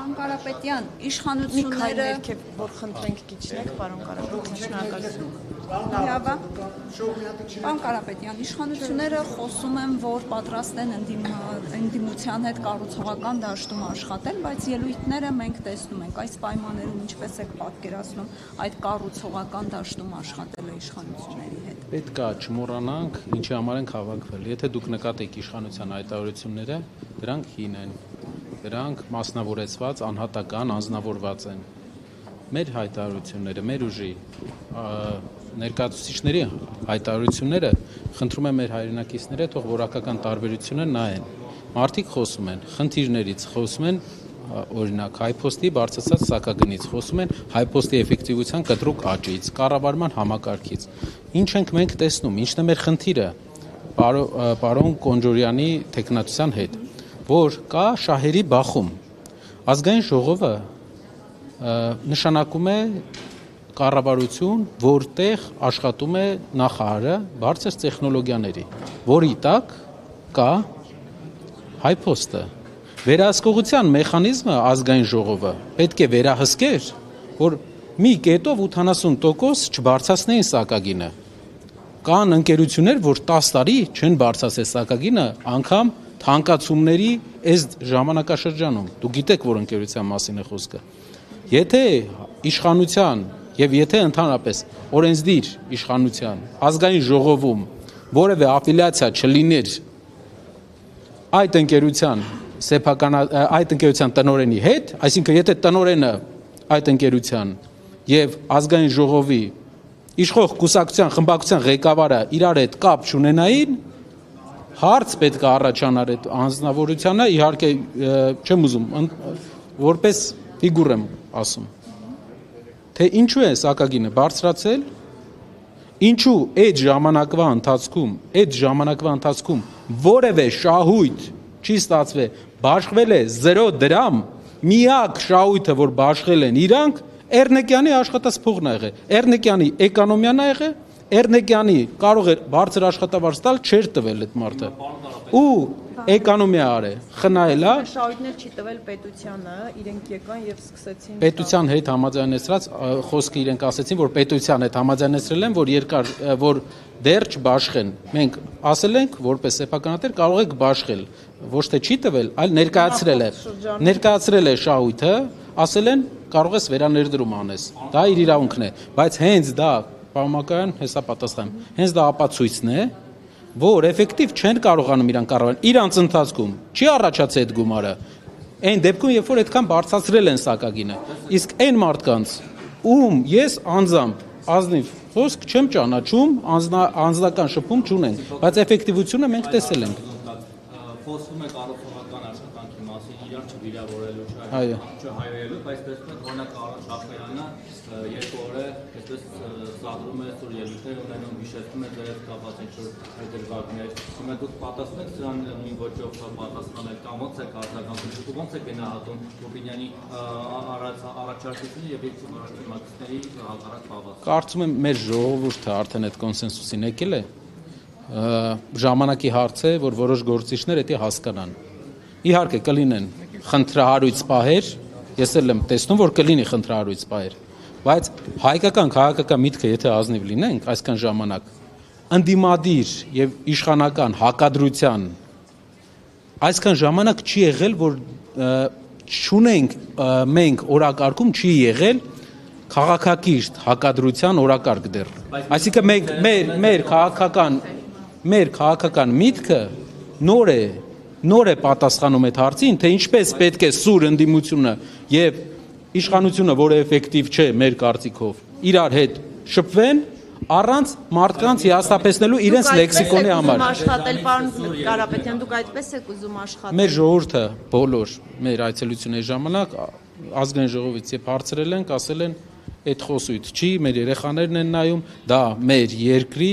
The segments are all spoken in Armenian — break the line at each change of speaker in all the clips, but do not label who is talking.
Պարոն Կարապետյան, իշխանությունները
որ խնդրենք գիչնեք, պարոն Կարապետյան, շնորհակալություն։
Պարոն Կարապետյան, իշխանությունները խոսում են, որ պատրաստ են ընդդիմության հետ կառուցողական դաշտում աշխատել, բայց ելույթները մենք տեսնում ենք, այս պայմաններում ինչպես եք պատկերացնում այդ կառուցողական դաշտում աշխատելը իշխանությունների հետ։
Պետք է չմոռանանք, ինչի համար ենք հավաքվել։ Եթե դուք նկատեք իշխանության հայտարարությունները, դրանք հին են, դրանք մասնավորեցված, անհատական, անձնավորված են։ Մեր հայտարարությունները, մեր ուժի ներկայացուցիչների հայտարարությունները խնդրում եմ մեր հայրենակիցները թող որակական տարբերությունը նայեն։ Մարդիկ խոսում են խնդիրներից, խոսում են օրինակ հայփոստի բարձրացած սակագնից, խոսում են հայփոստի էֆեկտիվության կտրուկ աճից, կառավարման համակարգից։ Ինչ ենք մենք տեսնում, ինչն է մեր խնդիրը պարոն Կոնջորյանի տեխնատության հետ, որ կա շահերի բախում։ Ազգային ժողովը նշանակում է կառավարություն, որտեղ աշխատում է նախարարը բարձր տեխնոլոգիաների, որի տակ կա հայփոստը։ Վերահսկողության մեխանիզմը ազգային ժողովը պետք է վերահսկեր, որ մի կետով 80% չբարձրացնեին սակագինը։ Կան ընկերություններ, որ 10 տարի չեն բարձրացել սակագինը, անգամ թանկացումների այս ժամանակաշրջանում։ Դուք գիտեք, որ ընկերության մասին է խոսքը։ Եթե իշխանության եւ եթե ընդհանրապես օրենսդիր իշխանության ազգային ժողովում որևէ ապելյացիա չլիներ այդ ընկերության այդ ընկերության տնօրենի հետ, այսինքն եթե տնօրենը այդ ընկերության եւ ազգային ժողովի իշխող կուսակցության խմբակցության ղեկավարը իրար հետ կապ չունենային, հարց պետք է առաջանար այդ անձնավորությանը, իհարկե չեմ ուզում որպես ֆիգուր եմ ասում, թե ինչու է սակագինը բարձրացել, ինչու այդ ժամանակվա ընթացքում որևէ շահույթ չի ստացվել, բաշխվել է 0 դրամ, միակ շահույթը, որ բաշխել են իրանք, Էրնեկյանի աշխատած փողն ա եղել, Էրնեկյանի էկոնոմիան ա եղել, Էրնեկյանի կարող էր բարձր աշխատավարձ տալ, չէր տվել այդ մարդը։ Ու էկոնոմիա արել, խնայել ա։
Շահույթներ չի տվել պետությանը, իրենք եկան եւ սկսեցին
պետության հետ համաձայնեցրած խոսքը իրենք ասեցին, որ պետության հետ համաձայնեցրել են, որ դեռ չբաշխեն։ Մենք ասել ենք, որպես սեփականատեր կարող եք բաշխել, ոչ թե չի տվել, այլ ներկայացրել է շահույթը, ասել են կարող ես վերաներդրում անես։ Դա իր իրավունքն է, բայց հենց դա Պարոն հեսա պատասխան, հենց դա ապացույցն է, որ էֆեկտիվ չեն կարողանում իրանք կառավարել։ Իրանց ընթացքում չի առաջացել այդ գումարը։ Այն դեպքում, երբ որ այդքան բարձրացրել են սակագինը, իսկ այն մարդկանց, ում ես անձամբ ազնիվ խոսք չեմ ճանաչում, անձնական շփում չունենք, բայց էֆեկտիվությունը մենք տեսել ենք։
Խոսվում է կառուցողական աշխատանքի մասին, իրար չվիրավորելու,
Այո։
չհայրելու, բայց տեսնում եք, օրինակ Արաջ Ախմերյանը երկու օր է այսպես սադրում է սուր ելույթներ ունենում, հիշեցնում է ձեր կապած ինչ-որ դրվագներ։ Հիմա դուք պատասխանում եք սրան նույն ոճով պատասխանել կամ ոնց եք արձագանքում, ոնց եք գնահատում Ռուբինյանի առաջարկությունը եւ իր մակսների հակառակ բավարար։
Կարծում եմ մեր ժողովուրդը արդեն այդ կոնսենսուսին եկել է։ Ժամանակի հարց է, որ որոշ գործիչներ դա հասկանան։ Իհարկե կլինեն խնդրահարույց պահեր, ես էլ եմ տեսնում, որ կլինի խնդրահարույց պահեր, բայց հայկական քաղաքական միտքը եթե ազնիվ լինենք այսքան ժամանակ, ընդդիմադիր եւ իշխանական հակադրության այսքան ժամանակ չի եղել, որ չունենք մենք օրակարգում չի եղել քաղաքակիրթ հակադրության օրակարգ դեռ։ Այսինքն մենք մեր քաղաքական միտքը նոր է պատասխանում այդ հարցին, թե ինչպես պետք է սուր ընդդիմությունը եւ իշխանությունը, որը էֆեկտիվ չէ մեր կարծիքով, իրար հետ շփվեն առանց մարդկանց հիասթափեցնելու իրենց լեքսիկոնի համար։
Աշխատել պարոն Կարապետյան, դուք այդպես եք ուզում աշխատել։
Մեր ժողովուրդը բոլոր մեր այցելությունների ժամանակ ազգային ժողովից երբ հարցրել ենք, ասել են այդ խոսույթ չի, մեր երեխաներն են նայում, դա մեր երկրի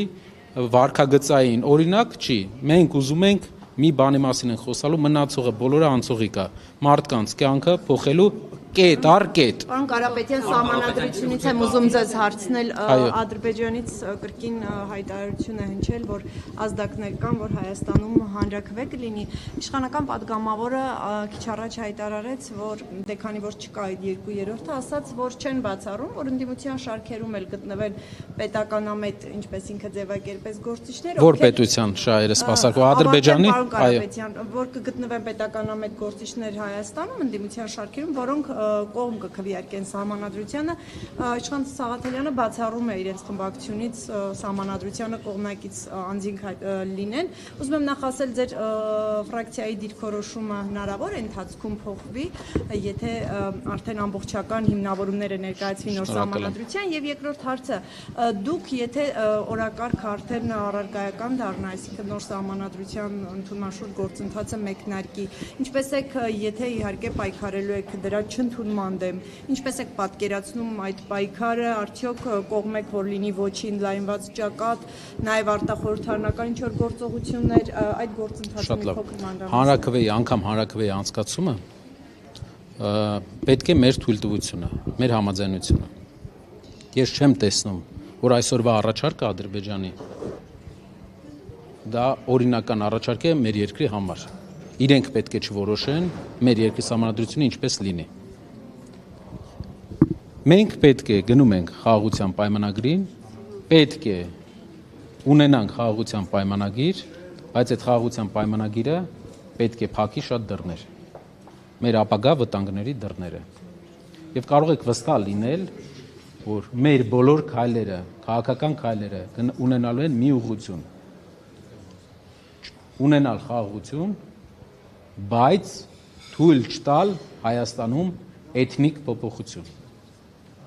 վարքագծային օրինակ չի։ Մենք ուզում ենք մի բանի մասին ենք խոսալու, մնացողը բոլորը անցողիկ է, մարդկանց կյանքը փոխելու կետ առ կետ։
Պարոն Կարապետյան, սահմանադրությունից եմ ուզում ձեզ հարցնել, Ադրբեջանից կրկին հայտարարություն է հնչել, որ ազդակներ կան, որ Հայաստանում հանրաքվե կլինի։ Իշխանական падգամավորը քիչ առաջ հայտարարեց, որ դե քանի որ չկա այդ 2/3-ը, ասաց, որ չեն բացառում, որ ընդդիմության շարքերում էլ գտնվեն պետականամետ, ինչպես ինքը ձևակերպեց, գործիչներ,
Որ պետության շահերը սպասարկող Ադրբեջանի,
որ կգտնվեն պետականամետ գործիչներ Հայաստանում ընդդիմության շարքերում, որոնք կողմ կքվեարկեն սահմանադրությանը, իշխան Սաղաթելյանը բացառում է իրենց խմբակցությունից սահմանադրությանը կողմնակից անձինք լինեն։ Ուզում եմ նախ ասել, ձեր ֆրակցիայի դիրքորոշումը հնարավոր է ընթացքում փոխվի, եթե արդեն ամբողջական հիմնավորումները ներկայացվի նոր սահմանադրության, եւ երկրորդ հարցը, դուք եթե օրակարգ արդեն առարկայական դառնա, այսինքն նոր սահմանադրության ընդունման շուրջ գործընթացը մեկնարկի, ինչպես եք, եթե իհարկե պայքարելու եք դրա չընդունման դեմ, ինչպես եք պատկերացնում այդ պայքարը, արդյոք կողմ եք, որ լինի ոչին լայնված ճակատ, նաև արտախորհրդարանական ինչ-որ գործողություններ, այդ գործընթացը մի փոքր մանրամասն։
Հանրաքվեի, անգամ հանրաքվեի անցկացումը պետք է մեր թույլտվությունը, մեր համաձայնությունը։ Ես չեմ տեսնում, որ այսօրվա առաջարկը Ադրբեջանի դա օրինական առաջարկ է մեր երկրի համար։ Իրենք պետք է չորոշեն մեր երկրի սահմանադրությունը ինչպես լինի։ Մենք պետք է գնում ենք խաղաղության պայմանագրին, պետք է ունենանք խաղաղության պայմանագիր, բայց այդ խաղաղության պայմանագիրը պետք է փակի շատ դռներ, մեր ապագա վտանգների դռները։ Եվ կարող եք վստահ լինել, որ մեր բոլոր քայլերը, քաղաքական քայլերը ունենալու են մի ուղղություն, ունենալ խաղաղություն, բայց թույլ չտալ Հայաստանում էթնիկ փոփոխություն։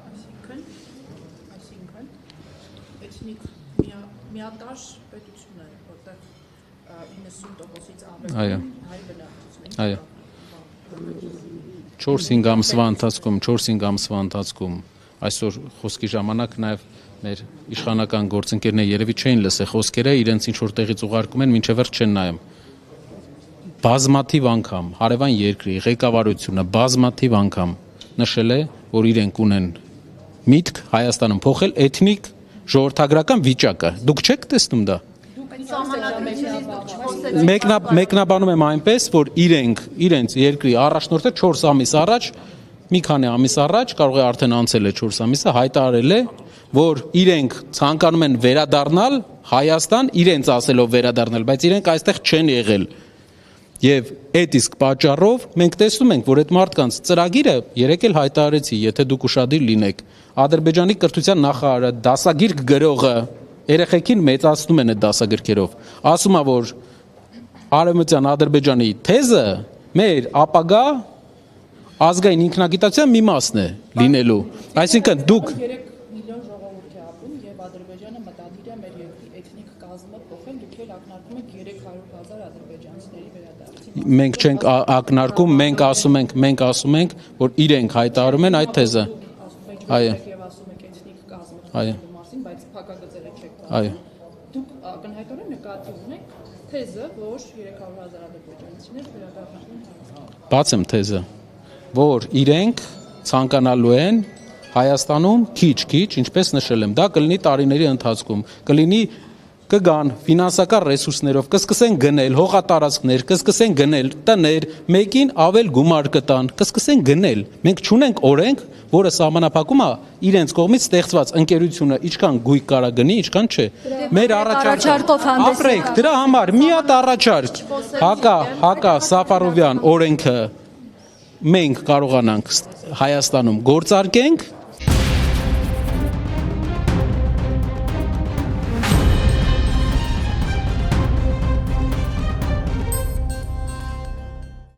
Այսինքն էթնիկ միատար պետություն է, որտեղ 90%-ից ավելի հայ բնակչություն։
Այո։ 4-5 ամսվա ընթացքում այսօր խոսքի ժամանակ նաև մեր իշխանական գործընկերները երևի չէին լսել խոսքերը, իրենց ինչ որ տեղից ուղարկում են, մինչև վերջ չեն նայում։ Բազմաթիվ անգամ հարևան երկրի ղեկավարությունը բազմաթիվ անգամ նշել է, որ իրենք ունեն միտք Հայաստանում փոխել էթնիկ ժողովրդագրական վիճակը։ Դուք չեք տեսնում դա։ Մեկնաբանում եմ այնպես, որ իրենց երկրի առաջնորդը 4 ամիս առաջ, մի քանի ամիս առաջ, կարող է արդեն անցել է 4 ամիսը, հայտարարել է, որ իրենք ցանկանում են վերադառնալ Հայաստան, իրենց ասելով վերադառնալ, բայց իրենք այստեղ չեն եղել։ Եվ այդ իսկ պատճառով մենք տեսնում ենք, որ այդ մարդկանց ծրագիրը երեք էլ հայտարարեցի, եթե դուք ուշադիր լինեք, Ադրբեջանի կրթության նախարարը, դասագիրք գրողը, երեխեքին մեծացնում են այդ դասագրքերով, ասում է, որ Արևմտյան Ադրբեջանի թեզը մեր ապագա ազգային ինքնագիտության մի մասն է լինելու։ Այսինքն դուք
3 միլիոն ժողովուրդ է ապրում եւ Ադրբեջանը մտադիր է մեր երկրի էթնիկ կազմը փոխել, դուք էլ ակնարկում եք 300,000 ադրբեջանցիների վերադարձին։
Մենք չենք ակնարկում, մենք ասում ենք, որ իրենք հայտարարում են այդ թեզը։ Այո։
Եվ ասում եք էթնիկ կազմը մասին, բայց փակագծերը չեք տալիս։
Այո։
Դուք ակնհայտորեն նկատի ունեք թեզը, որ 300,000 ադրբեջանցիներ վերադառնալու են։
Բացեմ թեզը, որ իրենք ցանկանալու են Հայաստանում քիչ, ինչպես նշել եմ, դա կլինի տարիների ընթացքում, կգան ֆինանսական ռեսուրսներով, կսկսեն գնել հողատարածքներ, կսկսեն գնել տներ, մեկին ավել գումար կտան, կսկսեն գնել։ Մենք չունենք օրենք, որը սահմանափակում է իրենց կողմից ստեղծված ընկերությունը ինչքան գույք կարա գնի, ինչքան չէ։ Մեր առաջարկով ապրեք, դրա համար մի հատ առաջարկ, Հակա Սաֆարովյան օրենքը մենք կարողանանք Հայաստանում գործարկենք